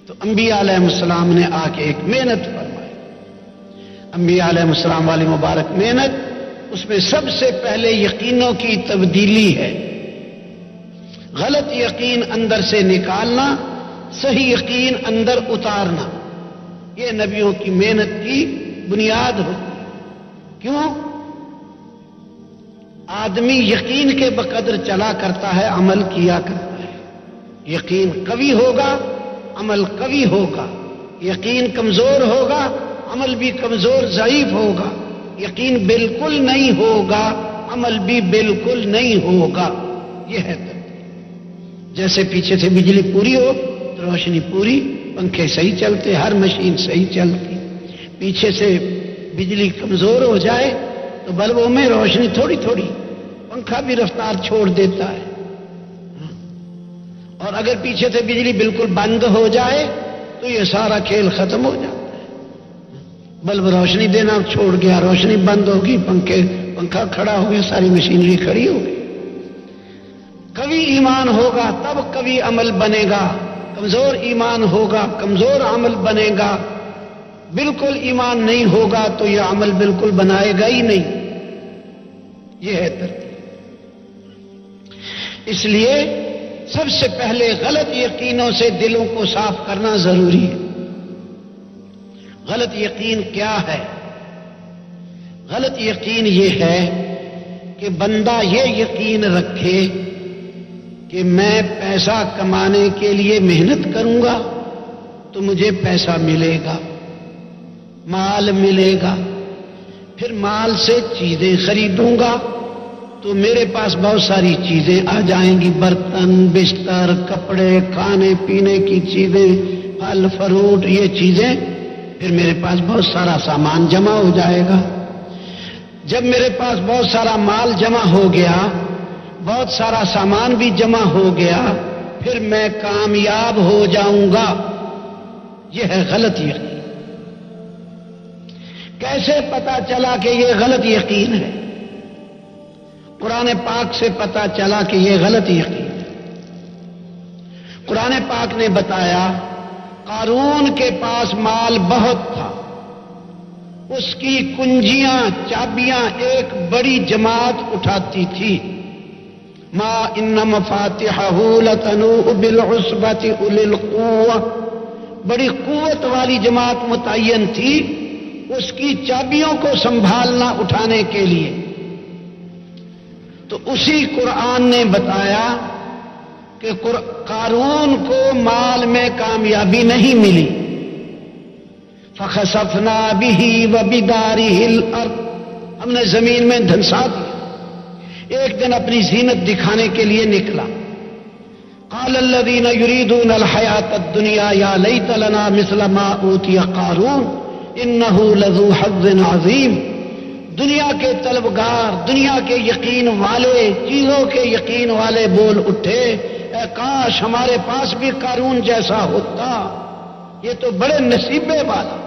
تو انبیاء علیہ السلام نے آ کے ایک محنت فرمائی. انبیاء علیہ السلام والی مبارک محنت، اس میں سب سے پہلے یقینوں کی تبدیلی ہے. غلط یقین اندر سے نکالنا، صحیح یقین اندر اتارنا، یہ نبیوں کی محنت کی بنیاد ہوتی ہے. کیوں؟ آدمی یقین کے بقدر چلا کرتا ہے، عمل کیا کرتا ہے. یقین قوی ہوگا، عمل قوی ہوگا. یقین کمزور ہوگا، عمل بھی کمزور ضعیف ہوگا. یقین بالکل نہیں ہوگا، عمل بھی بالکل نہیں ہوگا. یہ ہے ترتیب. جیسے پیچھے سے بجلی پوری ہو تو روشنی پوری، پنکھے صحیح چلتے، ہر مشین صحیح چلتی. پیچھے سے بجلی کمزور ہو جائے تو بلبوں میں روشنی تھوڑی تھوڑی، پنکھا بھی رفتار چھوڑ دیتا ہے. اور اگر پیچھے سے بجلی بالکل بند ہو جائے تو یہ سارا کھیل ختم ہو جاتا ہے. بلب روشنی دینا چھوڑ گیا، روشنی بند ہوگی، پنکھا کھڑا ہو گیا، ساری مشینری کھڑی ہو گئی. قوی ایمان ہوگا تب قوی عمل بنے گا، کمزور ایمان ہوگا کمزور عمل بنے گا. بالکل ایمان نہیں ہوگا تو یہ عمل بالکل بنائے گا ہی نہیں. یہ ہے ترتیب. اس لیے سب سے پہلے غلط یقینوں سے دلوں کو صاف کرنا ضروری ہے. غلط یقین کیا ہے؟ غلط یقین یہ ہے کہ بندہ یہ یقین رکھے کہ میں پیسہ کمانے کے لیے محنت کروں گا تو مجھے پیسہ ملے گا، مال ملے گا. پھر مال سے چیزیں خریدوں گا تو میرے پاس بہت ساری چیزیں آ جائیں گی، برتن، بستر، کپڑے، کھانے پینے کی چیزیں، پھل فروٹ، یہ چیزیں. پھر میرے پاس بہت سارا سامان جمع ہو جائے گا. جب میرے پاس بہت سارا مال جمع ہو گیا، بہت سارا سامان بھی جمع ہو گیا، پھر میں کامیاب ہو جاؤں گا. یہ ہے غلط یقین. کیسے پتا چلا کہ یہ غلط یقین ہے؟ قرآن پاک سے پتا چلا کہ یہ غلط یقین ہے. قرآن پاک نے بتایا قارون کے پاس مال بہت تھا، اس کی کنجیاں، چابیاں ایک بڑی جماعت اٹھاتی تھی. ما ان مفاتحہ لتنوء بالعصبۃ اولي القوہ، بڑی قوت والی جماعت متعین تھی اس کی چابیوں کو سنبھالنا، اٹھانے کے لیے. تو اسی قرآن نے بتایا کہ قارون کو مال میں کامیابی نہیں ملی. فخسفنا به وبداره الارض، ہم نے زمین میں دھنسا دیا. ایک دن اپنی زینت دکھانے کے لیے نکلا. قال الذين يريدون الحياة الدنيا يا ليت لنا مثل ما اوتي قارون انه لذو حظ عظيم. دنیا کے طلبگار، دنیا کے یقین والے، چیزوں کے یقین والے بول اٹھے، اے کاش ہمارے پاس بھی قارون جیسا ہوتا، یہ تو بڑے نصیبے والا،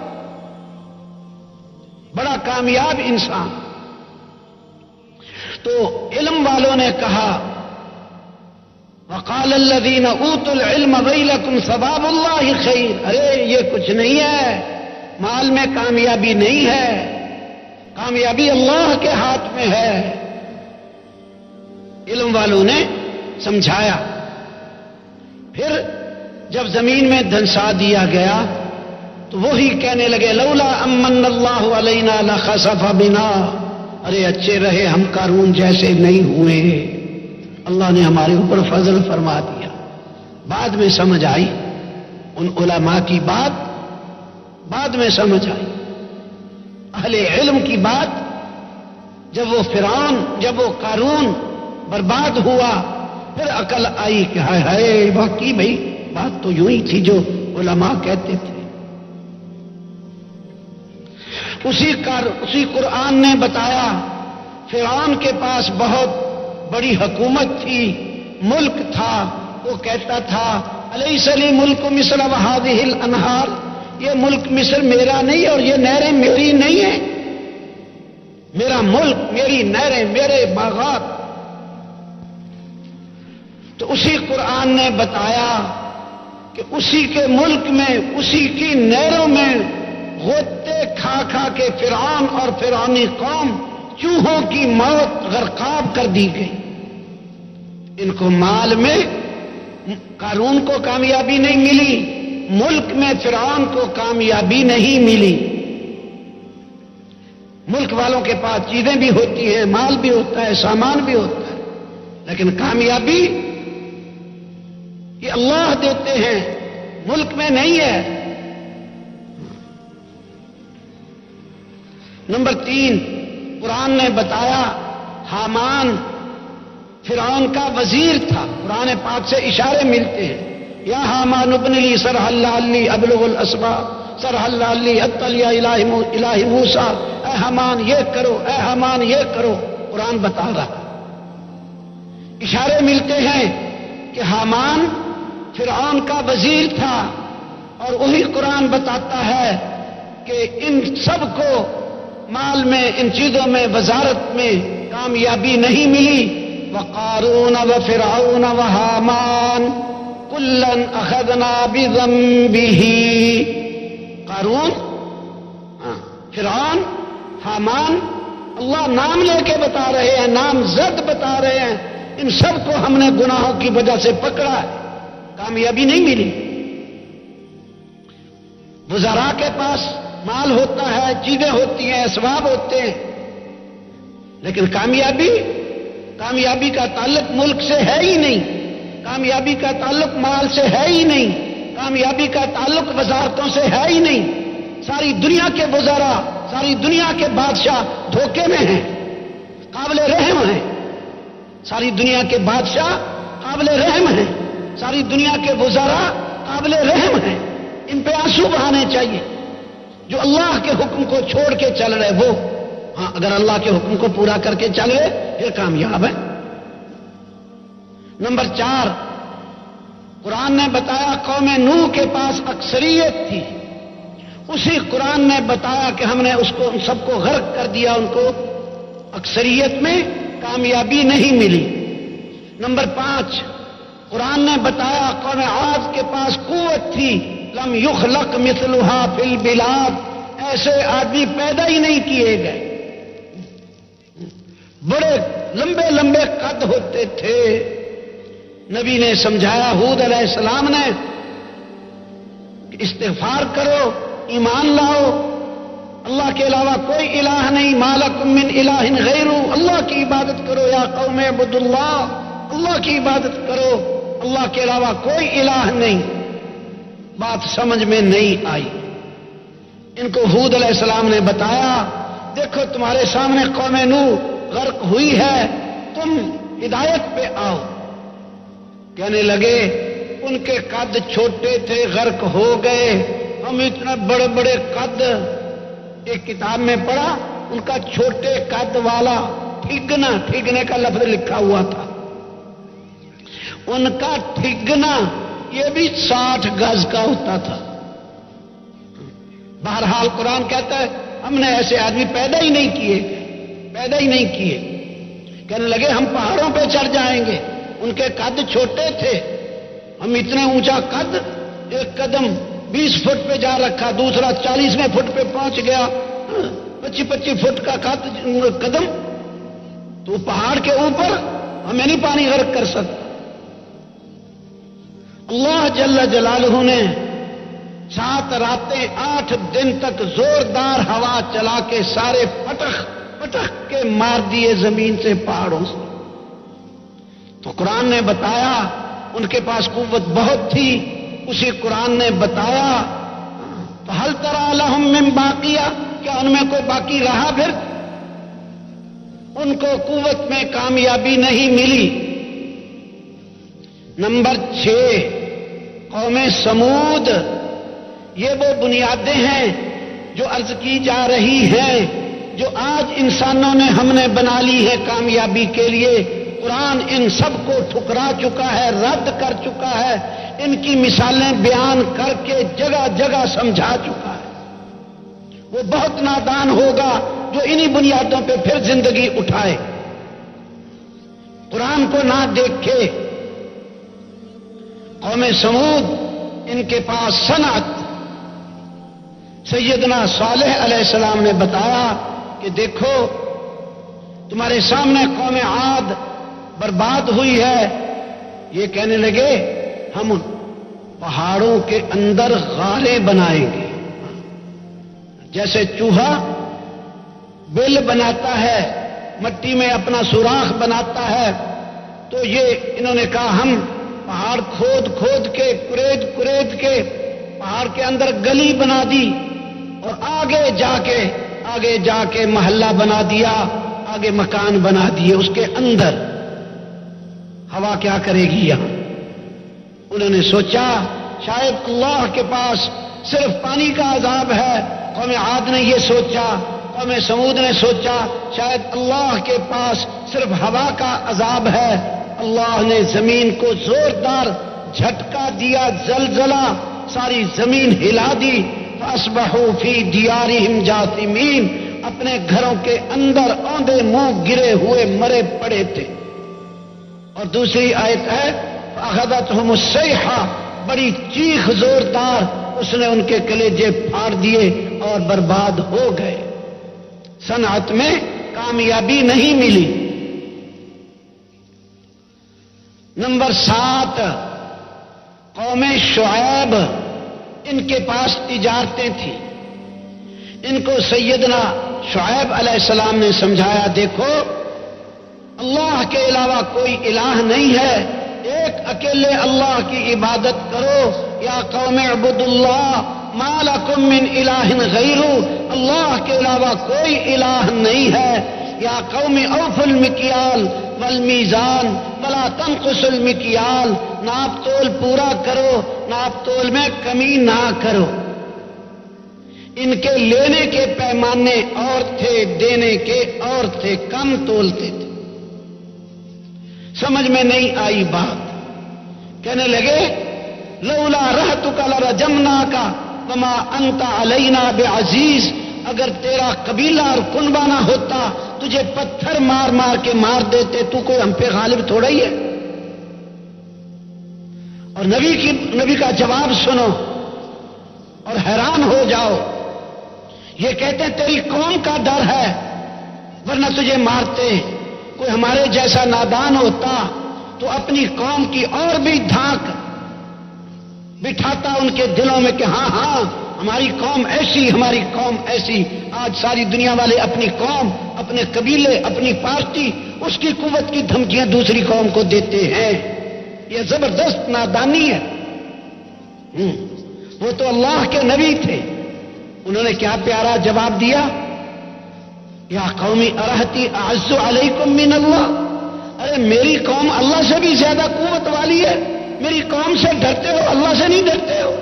بڑا کامیاب انسان. تو علم والوں نے کہا وقال الذين اوتوا العلم ويلكم ثواب الله خير. ارے یہ کچھ نہیں ہے، مال میں کامیابی نہیں ہے، کامیابی اللہ کے ہاتھ میں ہے. علم والوں نے سمجھایا. پھر جب زمین میں دھنسا دیا گیا تو وہی کہنے لگے لولا امن اللہ علینا لخسف بنا. ارے اچھے رہے ہم قارون جیسے نہیں ہوئے، اللہ نے ہمارے اوپر فضل فرما دیا. بعد میں سمجھ آئی ان علماء کی بات، بعد میں سمجھ آئی اہل علم کی بات. جب وہ فرعون، جب وہ قارون برباد ہوا، پھر عقل آئی کہ ہائے ہائے واقعی بھائی بات تو یوں ہی تھی جو علماء کہتے تھے. اسی قرآن نے بتایا فرعون کے پاس بہت بڑی حکومت تھی، ملک تھا. وہ کہتا تھا الیس لی ملک مصر وہذہ الانہار، یہ ملک مصر میرا نہیں اور یہ نہریں میری نہیں ہیں، میرا ملک، میری نہریں، میرے باغات. تو اسی قرآن نے بتایا کہ اسی کے ملک میں اسی کی نہروں میں غوطے کھا کھا کے فرعون اور فرعونی قوم چوہوں کی موت غرقاب کر دی گئی. ان کو مال میں قارون کو کامیابی نہیں ملی، ملک میں فرعون کو کامیابی نہیں ملی. ملک والوں کے پاس چیزیں بھی ہوتی ہیں، مال بھی ہوتا ہے، سامان بھی ہوتا ہے، لیکن کامیابی یہ اللہ دیتے ہیں، ملک میں نہیں ہے. نمبر 3، قرآن نے بتایا حامان فرعون کا وزیر تھا. قرآن پاک سے اشارے ملتے ہیں. یا حامان ابن لی صرحا لعلی ابلغ الاسباب صرحا لعلی اطلع الہ موسیٰ. اے حامان یہ کرو، اے حامان یہ کرو. قرآن بتا رہا. اشارے ملتے ہیں کہ حامان فرعون کا وزیر تھا، اور وہی قرآن بتاتا ہے کہ ان سب کو مال میں، ان چیزوں میں، وزارت میں کامیابی نہیں ملی. وقارون وفرعون وحامان کلا اخذنا بذنبہ. قارون، فرعون، حامان، اللہ نام لے کے بتا رہے ہیں، نام زد بتا رہے ہیں. ان سب کو ہم نے گناہوں کی وجہ سے پکڑا ہے، کامیابی نہیں ملی. وزراء کے پاس مال ہوتا ہے، چیزیں ہوتی ہیں، اسباب ہوتے ہیں، لیکن کامیابی کا تعلق ملک سے ہے ہی نہیں، کامیابی کا تعلق مال سے ہے ہی نہیں، کامیابی کا تعلق وزارتوں سے ہے ہی نہیں. ساری دنیا کے وزراء، ساری دنیا کے بادشاہ دھوکے میں ہیں، قابل رحم ہیں. ساری دنیا کے بادشاہ قابل رحم ہیں، ساری دنیا کے وزراء قابل رحم ہیں. ان پہ آنسو بہانے چاہیے. جو اللہ کے حکم کو چھوڑ کے چل رہے وہ، ہاں اگر اللہ کے حکم کو پورا کر کے چل رہے پھر کامیاب ہے. نمبر 4، قرآن نے بتایا قوم نوح کے پاس اکثریت تھی. اسی قرآن نے بتایا کہ ہم نے اس کو ان سب کو غرق کر دیا، ان کو اکثریت میں کامیابی نہیں ملی. نمبر 5، قرآن نے بتایا قوم عاد کے پاس قوت تھی. لم یخلق مثلها فی البلاد، ایسے آدمی پیدا ہی نہیں کیے گئے. بڑے لمبے لمبے قد ہوتے تھے. نبی نے سمجھایا، ہود علیہ السلام نے، استغفار کرو، ایمان لاؤ، اللہ کے علاوہ کوئی الہ نہیں. ما لکم من الہ غیرہ، اللہ کی عبادت کرو. یا قوم اعبدوا اللہ، اللہ کی عبادت کرو، اللہ کے علاوہ کوئی الہ نہیں. بات سمجھ میں نہیں آئی. ان کو ہود علیہ السلام نے بتایا، دیکھو تمہارے سامنے قوم نوح غرق ہوئی ہے، تم ہدایت پہ آؤ. کہنے لگے ان کے قد چھوٹے تھے، غرق ہو گئے. ہم اتنا بڑے بڑے قد، ایک کتاب میں پڑھا ان کا چھوٹے قد والا ٹھگنا، ٹھگنے کا لفظ لکھا ہوا تھا. ان کا ٹھگنا یہ بھی 60 گز کا ہوتا تھا. بہرحال قرآن کہتا ہے ہم نے ایسے آدمی پیدا ہی نہیں کیے، پیدا ہی نہیں کیے. کہنے لگے ہم پہاڑوں پہ چڑھ جائیں گے. ان کے قد چھوٹے تھے، ہم اتنے اونچا قد، ایک قدم 20 فٹ پہ جا رکھا، دوسرا 40ویں فٹ پہ پہنچ گیا، 25 فٹ کا قدم. تو پہاڑ کے اوپر ہمیں نہیں پانی غرق کر سکتا. اللہ جل جلالہ نے 7 راتیں 8 دن تک زوردار ہوا چلا کے سارے پٹخ کے مار دیے زمین سے، پہاڑوں سے. تو قرآن نے بتایا ان کے پاس قوت بہت تھی. اسی قرآن نے بتایا فَهَلْ تَرَىٰ لَهُم مِّن بَاقِيَةٍ، کیا ان میں کوئی باقی رہا؟ پھر ان کو قوت میں کامیابی نہیں ملی. نمبر 6، قوم سمود. یہ وہ بنیادیں ہیں جو عرض کی جا رہی ہیں، جو آج انسانوں نے ہم نے بنا لی ہے کامیابی کے لیے. قرآن ان سب کو ٹھکرا چکا ہے، رد کر چکا ہے، ان کی مثالیں بیان کر کے جگہ جگہ سمجھا چکا ہے. وہ بہت نادان ہوگا جو انہی بنیادوں پہ پھر زندگی اٹھائے، قرآن کو نہ دیکھے. قوم سمود ان کے پاس صنعت. سیدنا صالح علیہ السلام نے بتایا کہ دیکھو تمہارے سامنے قوم عاد برباد ہوئی ہے. یہ کہنے لگے ہم پہاڑوں کے اندر غاریں بنائیں گے. جیسے چوہا بل بناتا ہے, مٹی میں اپنا سوراخ بناتا ہے, تو یہ انہوں نے کہا ہم پہاڑ کھود کھود کے کرید کے پہاڑ کے اندر گلی بنا دی اور آگے جا کے محلہ بنا دیا, آگے مکان بنا دیے اس کے اندر. ہوا کیا کرے گی یہاں؟ انہوں نے سوچا شاید اللہ کے پاس صرف پانی کا عذاب ہے. قوم عاد نے یہ سوچا, قوم سمود نے سوچا شاید اللہ کے پاس صرف ہوا کا عذاب ہے. اللہ نے زمین کو زوردار جھٹکا دیا, زلزلہ, ساری زمین ہلا دی. فاصبحوا فی دیارہم جاثمین, اپنے گھروں کے اندر اوندے منہ گرے ہوئے مرے پڑے تھے. اور دوسری آیت ہے فاخذتہم الصیحہ, بڑی چیخ زوردار, اس نے ان کے کلیجے پھاڑ دیے اور برباد ہو گئے. صنعت میں کامیابی نہیں ملی. نمبر 7 قوم شعیب, ان کے پاس تجارتیں تھیں. ان کو سیدنا شعیب علیہ السلام نے سمجھایا دیکھو اللہ کے علاوہ کوئی الہ نہیں ہے, ایک اکیلے اللہ کی عبادت کرو. یا قوم اعبدوا اللہ ما لکم من الہ غیرہ, اللہ کے علاوہ کوئی الہ نہیں ہے. یا قوم اوفوا المکیال والمیزان ولا تنقصوا المکیال, ناپ تول پورا کرو, ناپ تول میں کمی نہ کرو. ان کے لینے کے پیمانے اور تھے, دینے کے اور تھے, کم تولتے تھے. سمجھ میں نہیں آئی بات. کہنے لگے لولا رہتک لرجمناک وما انت علینا بعزیز, اگر تیرا قبیلہ اور کنبہ نہ ہوتا تجھے پتھر مار مار کے مار دیتے, تو کوئی ہم پہ غالب تھوڑا ہی ہے. اور نبی کا جواب سنو اور حیران ہو جاؤ. یہ کہتے ہیں تیری قوم کا ڈر ہے ورنہ تجھے مارتے. کوئی ہمارے جیسا نادان ہوتا تو اپنی قوم کی اور بھی دھاک بٹھاتا ان کے دلوں میں کہ ہاں ہماری قوم ایسی, ہماری قوم ایسی. آج ساری دنیا والے اپنی قوم, اپنے قبیلے, اپنی پارٹی, اس کی قوت کی دھمکیاں دوسری قوم کو دیتے ہیں. یہ زبردست نادانی ہے. وہ تو اللہ کے نبی تھے, انہوں نے کیا پیارا جواب دیا, یا قومی ارہتی اعز علیکم من اللہ, ارے میری قوم اللہ سے بھی زیادہ قوت والی ہے, میری قوم سے ڈرتے ہو, اللہ سے نہیں ڈرتے ہو.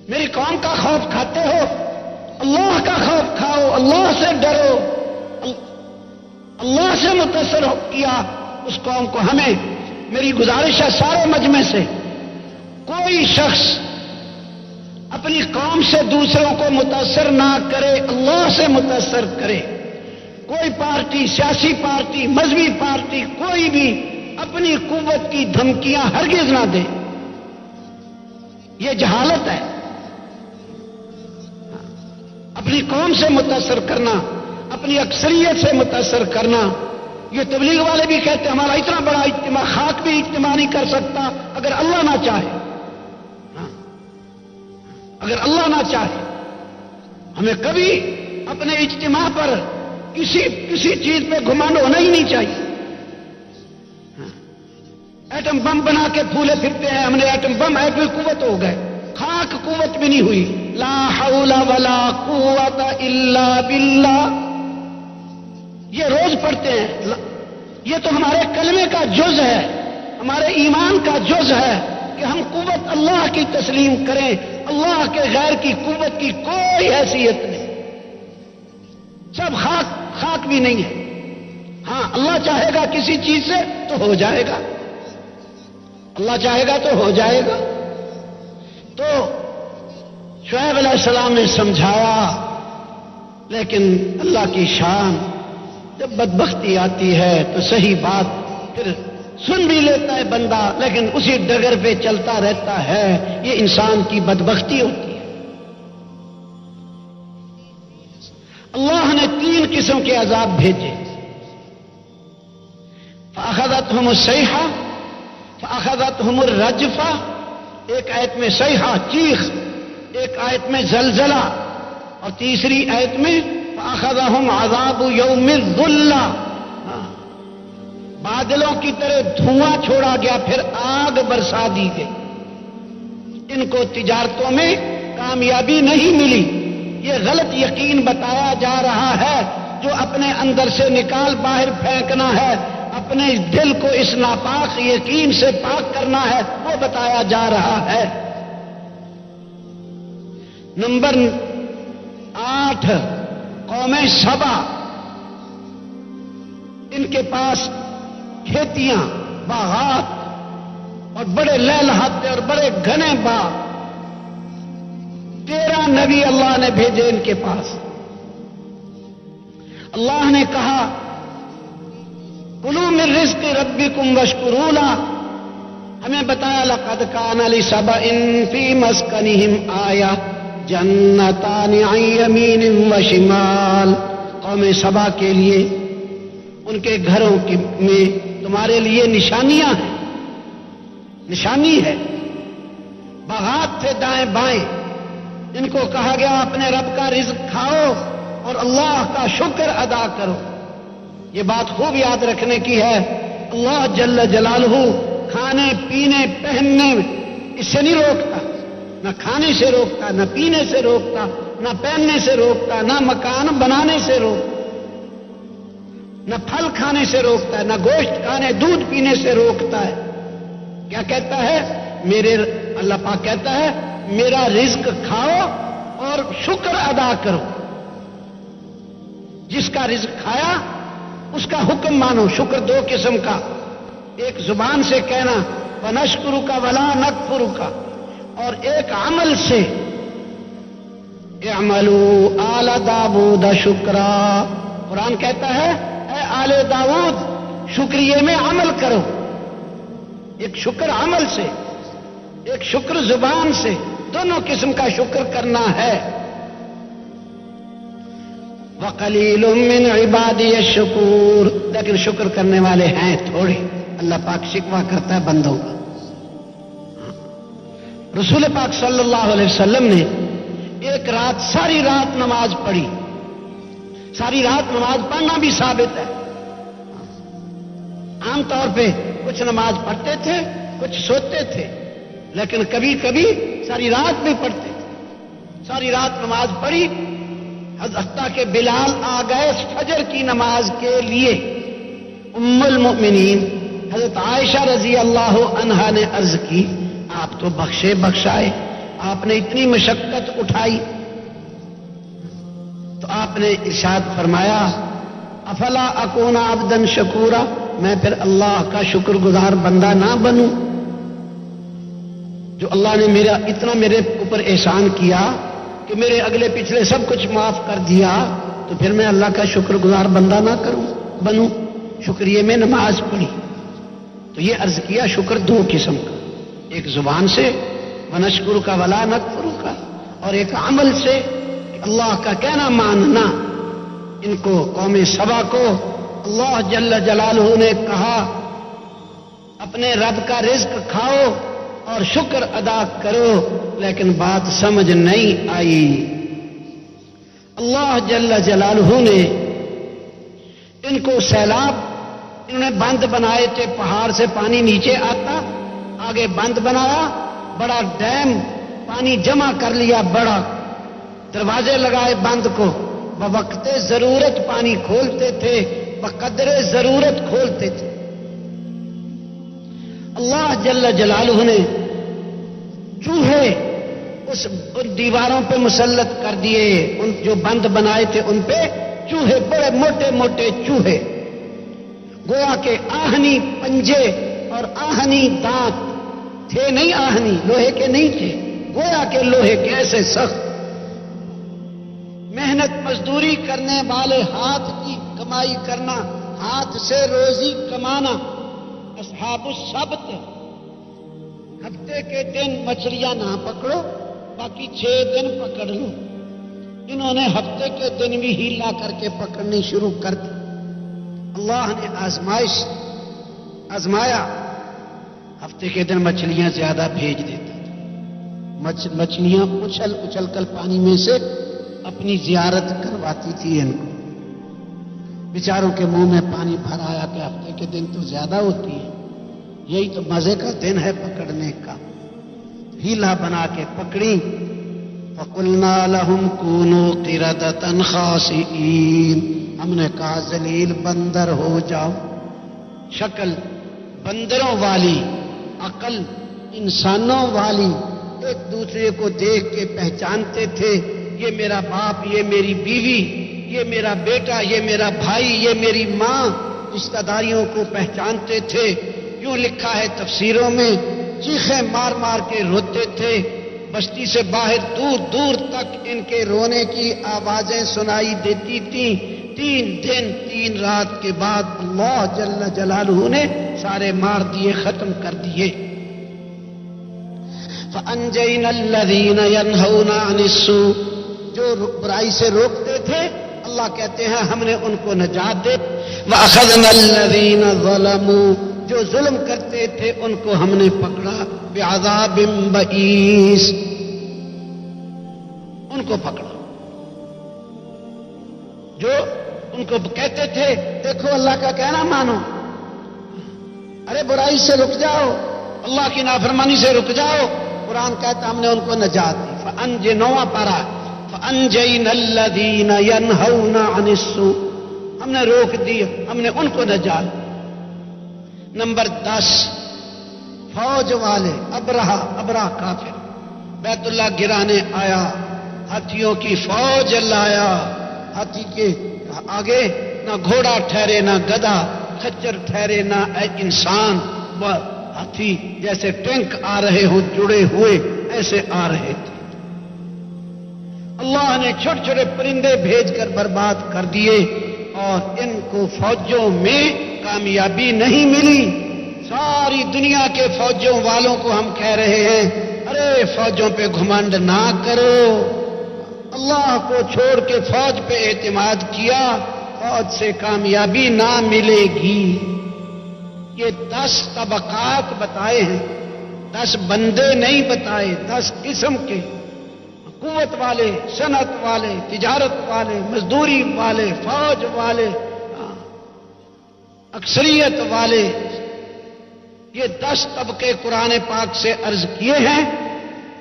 میری قوم کا خوف کھاتے ہو, اللہ کا خوف کھاؤ, اللہ سے ڈرو. اللہ سے متاثر کیا اس قوم کو. ہمیں میری گزارش ہے سارے مجمع سے, کوئی شخص اپنی قوم سے دوسروں کو متاثر نہ کرے, اللہ سے متاثر کرے. کوئی پارٹی, سیاسی پارٹی, مذہبی پارٹی, کوئی بھی اپنی قوت کی دھمکیاں ہرگز نہ دے. یہ جہالت ہے. اپنی قوم سے متاثر کرنا, اپنی اکثریت سے متاثر کرنا. یہ تبلیغ والے بھی کہتے ہیں ہمارا اتنا بڑا اجتماع, خاک بھی اجتماع نہیں کر سکتا اگر اللہ نہ چاہے. اگر اللہ نہ چاہے. ہمیں کبھی اپنے اجتماع پر کسی چیز پہ گھمنڈ ہونا ہی نہیں چاہیے. ایٹم بم بنا کے پھولے پھرتے ہیں, ہم نے ایٹم بم, ایٹمی قوت ہو گئے, خاک قوت بھی نہیں ہوئی. لا حول ولا قوت الا باللہ, یہ روز پڑھتے ہیں. یہ تو ہمارے کلمے کا جز ہے, ہمارے ایمان کا جز ہے کہ ہم قوت اللہ کی تسلیم کریں. اللہ کے غیر کی قوت کی کوئی حیثیت نہیں. سب خاک بھی نہیں ہے. ہاں اللہ چاہے گا کسی چیز سے تو ہو جائے گا, اللہ چاہے گا تو ہو جائے گا. تو شعیب علیہ السلام نے سمجھایا, لیکن اللہ کی شان, جب بدبختی آتی ہے تو صحیح بات پھر سن بھی لیتا ہے بندہ لیکن اسی ڈگر پہ چلتا رہتا ہے. یہ انسان کی بدبختی ہوتی ہے. اللہ نے 3 قسم کے عذاب بھیجے. فأخذتهم الصیحہ فأخذتهم الرجفہ، ایک آیت میں صیحہ چیخ، ایک آیت میں زلزلہ، اور تیسری آیت میں فأخذهم عذاب یوم الظلہ، بادلوں کی طرح دھواں چھوڑا گیا پھر آگ برسا دی گئی. ان کو تجارتوں میں کامیابی نہیں ملی. یہ غلط یقین بتایا جا رہا ہے جو اپنے اندر سے نکال باہر پھینکنا ہے، اپنے دل کو اس ناپاک یقین سے پاک کرنا ہے، وہ بتایا جا رہا ہے. نمبر 8 قوم سبا، ان کے پاس کھیتیاں، باغات اور بڑے لہلہاتے اور بڑے گھنے باغ. 13 نبی اللہ نے بھیجے ان کے پاس. اللہ نے کہا کلوا من رزق ربکم واشکروا لہ. ہمیں بتایا لقد کان لسبأ فی مسکنہم آیہ جنتان عن یمین وشمال. قوم سبا کے لیے ان کے گھروں میں تمہارے لیے نشانیاں ہیں، نشانی ہے. باغات تھے دائیں بائیں. ان کو کہا گیا اپنے رب کا رزق کھاؤ اور اللہ کا شکر ادا کرو. یہ بات خوب یاد رکھنے کی ہے. اللہ جل جلالہ کھانے پینے پہننے اس سے نہیں روکتا، نہ کھانے سے روکتا، نہ پینے سے روکتا، نہ پہننے سے روکتا، نہ مکان بنانے سے روکتا، نہ پھل کھانے سے روکتا ہے، نہ گوشت کھانے دودھ پینے سے روکتا ہے. کیا کہتا ہے؟ اللہ پاک کہتا ہے میرا رزق کھاؤ اور شکر ادا کرو. جس کا رزق کھایا اس کا حکم مانو. شکر 2 قسم کا، ایک زبان سے کہنا وَنَشْكُرُكَ وَلَا نَكْفُرُكَ، اور ایک عمل سے اعملوا آل داود شکرا. قرآن کہتا ہے اے آل داود شکریے میں عمل کرو. ایک شکر عمل سے، ایک شکر زبان سے، دونوں قسم کا شکر کرنا ہے. وَقَلِيلٌ مِّنْ عِبَادِيَ الشُّكُورُ، لیکن شکر کرنے والے ہیں تھوڑے. اللہ پاک شکوہ کرتا ہے بندوں کا. رسول پاک صلی اللہ علیہ وسلم نے ایک رات ساری رات نماز پڑھی. ساری رات نماز پڑھنا بھی ثابت ہے. عام طور پہ کچھ نماز پڑھتے تھے، کچھ سوتے تھے، لیکن کبھی کبھی ساری رات بھی پڑھتے تھے. ساری رات نماز پڑھی. حتیٰ کہ بلال آ گئے فجر کی نماز کے لیے. ام المؤمنین حضرت عائشہ رضی اللہ عنہا نے عرض کی آپ تو بخشے بخشائے، آپ نے اتنی مشقت اٹھائی. تو آپ نے ارشاد فرمایا افلا اکون عبدا شکورا، میں پھر اللہ کا شکر گزار بندہ نہ بنوں؟ جو اللہ نے اتنا میرے اوپر احسان کیا کہ میرے اگلے پچھلے سب کچھ معاف کر دیا، تو پھر میں اللہ کا شکر گزار بندہ نہ بنوں؟ شکریہ میں نماز پڑھی. تو یہ عرض کیا شکر 2 قسم کا، ایک زبان سے وَنَشْكُرُكَ وَلَا نَكْفُرُكَ، اور ایک عمل سے اللہ کا کہنا ماننا. ان کو قوم سبا کو اللہ جل جلالہ نے کہا اپنے رب کا رزق کھاؤ اور شکر ادا کرو، لیکن بات سمجھ نہیں آئی. اللہ جل جلالہ نے ان کو سیلاب، انہوں نے بند بنائے تھے، پہاڑ سے پانی نیچے آتا، آگے بند بنایا، بڑا ڈیم پانی جمع کر لیا، بڑا دروازے لگائے بند کو، بوقت ضرورت پانی کھولتے تھے، بقدر ضرورت کھولتے تھے. اللہ جل جلالہ نے چوہے ان دیواروں پہ مسلط کر دیے، ان جو بند بنائے تھے ان پہ چوہے، بڑے موٹے موٹے چوہے، گویا کہ آہنی پنجے اور آہنی دانت تھے، نہیں آہنی لوہے کے نہیں تھے، گویا کہ لوہے کے ایسے سخت. محنت مزدوری کرنے والے، ہاتھ کی کمائی کرنا، ہاتھ سے روزی کمانا، اصحاب السبت، ہفتے کے دن مچھلیاں نہ پکڑو، باقی 6 دن پکڑ لو۔ انہوں نے ہفتے کے دن بھی ہیلا کر کے پکڑنی شروع کر دی۔ اللہ نے آزمایا، ہفتے کے دن مچھلیاں زیادہ بھیج دیتا تھا، مچھلیاں اچھل اچھل کر پانی میں سے اپنی زیارت کرواتی تھی ان کو۔ بیچاروں کے منہ میں پانی بھر آیا کہ ہفتے کے دن تو زیادہ ہوتی ہے، یہی تو مزے کا دن ہے پکڑنے کا۔ ہیلا بنا کے پکڑی۔ فَقُلْنَا لَهُمْ كُونُوا قِرَدَةً خَاسِئِينَ، ہم نے کہا ذلیل بندر ہو جاؤ۔ شکل بندروں والی، عقل انسانوں والی، ایک دوسرے کو دیکھ کے پہچانتے تھے، یہ میرا باپ، یہ میری بیوی، یہ میرا بیٹا، یہ میرا بھائی، یہ میری ماں، رشتہ داریوں کو پہچانتے تھے۔ یوں لکھا ہے تفسیروں میں، چیخیں مار مار کے روتے تھے، بستی سے باہر دور دور تک ان کے رونے کی آوازیں سنائی دیتی تھیں۔ 3 دن 3 رات کے بعد اللہ جل جلالہ نے سارے مار دیے، ختم کر دیے۔ فَأَنْجَيْنَا الَّذِينَ يَنْهَوْنَ عَنِ السُّوءِ، جو برائی سے روکتے تھے، اللہ کہتے ہیں ہم نے ان کو نجات دے۔ وَأَخَذْنَا الَّذِينَ ظَلَمُوا، جو ظلم کرتے تھے ان کو ہم نے پکڑا۔ بِعَذَابٍ بَئِيسٍ، ان کو پکڑا۔ جو ان کو کہتے تھے دیکھو اللہ کا کہنا مانو، ارے برائی سے رک جاؤ، اللہ کی نافرمانی سے رک جاؤ، قرآن کہتا ہم نے ان کو نجات دی۔ فَأَنْجَيْنَا پارا فَأَنْجَيْنَا الَّذِينَ يَنْهَوْنَ عَنِ السُّوءِ، ہم نے روک دی، ہم نے ان کو نجات دی۔ نمبر 10، فوج والے ابرہ کافر بیت اللہ گرانے آیا، ہاتھیوں کی فوج لایا، ہاتھی کے آگے نہ گھوڑا ٹھہرے نہ گدھا، خچر ٹھہرے نہ انسان، وہ ہاتھی جیسے ٹینک آ رہے ہوں جڑے ہوئے ایسے آ رہے تھے۔ اللہ نے چھوٹے چھوٹے پرندے بھیج کر برباد کر دیے، اور ان کو فوجوں میں کامیابی نہیں ملی۔ ساری دنیا کے فوجوں والوں کو ہم کہہ رہے ہیں ارے فوجوں پہ گھمنڈ نہ کرو، اللہ کو چھوڑ کے فوج پہ اعتماد کیا، فوج سے کامیابی نہ ملے گی۔ یہ 10 طبقات بتائے ہیں، 10 بندے نہیں بتائے، 10 قسم کے، قوت والے، صنعت والے، تجارت والے، مزدوری والے، فوج والے، اکثریت والے، یہ 10 طبقے قرآن پاک سے عرض کیے ہیں،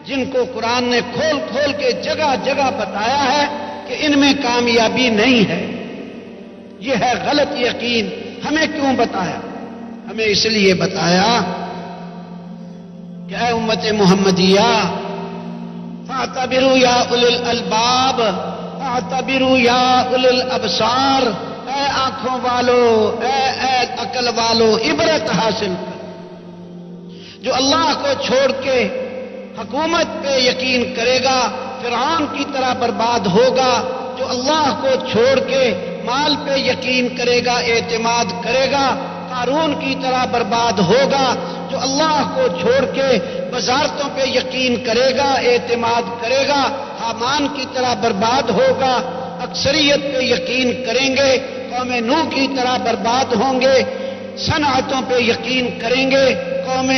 جن کو قرآن نے کھول کھول کے جگہ جگہ بتایا ہے کہ ان میں کامیابی نہیں ہے۔ یہ ہے غلط یقین۔ ہمیں کیوں بتایا؟ ہمیں اس لیے بتایا کہ اے امت محمدیہ، فاعتبروا یا اولی الالباب، فاعتبروا یا اولی الابصار، اے آنکھوں والو، اے عقل والو، عبرت حاصل کر۔ جو اللہ کو چھوڑ کے حکومت پہ یقین کرے گا فرعون کی طرح برباد ہوگا، جو اللہ کو چھوڑ کے مال پہ یقین کرے گا، اعتماد کرے گا، قارون کی طرح برباد ہوگا۔ جو اللہ کو چھوڑ کے وزارتوں پہ یقین کرے گا، اعتماد کرے گا، حامان کی طرح برباد ہوگا۔ اکثریت پہ یقین کریں گے، قوم نوح کی طرح برباد ہوں گے۔ صنعتوں پہ یقین کریں گے، قوم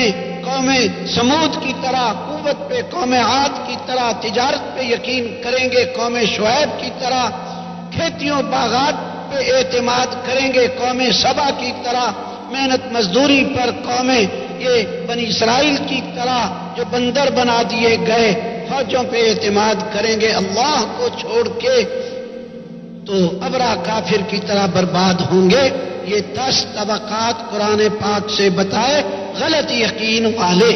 سمود کی طرح، قوت پہ قوم عاد کی طرح، تجارت پہ یقین کریں گے قوم شعیب کی طرح، کھیتیوں باغات پہ اعتماد کریں گے قوم سبا کی طرح، محنت مزدوری پر قوم یہ بنی اسرائیل کی طرح جو بندر بنا دیے گئے، فوجوں پہ اعتماد کریں گے اللہ کو چھوڑ کے، تو ابرا کافر کی طرح برباد ہوں گے۔ یہ 10 طبقات قرآن پاک سے بتائے غلط یقین والے۔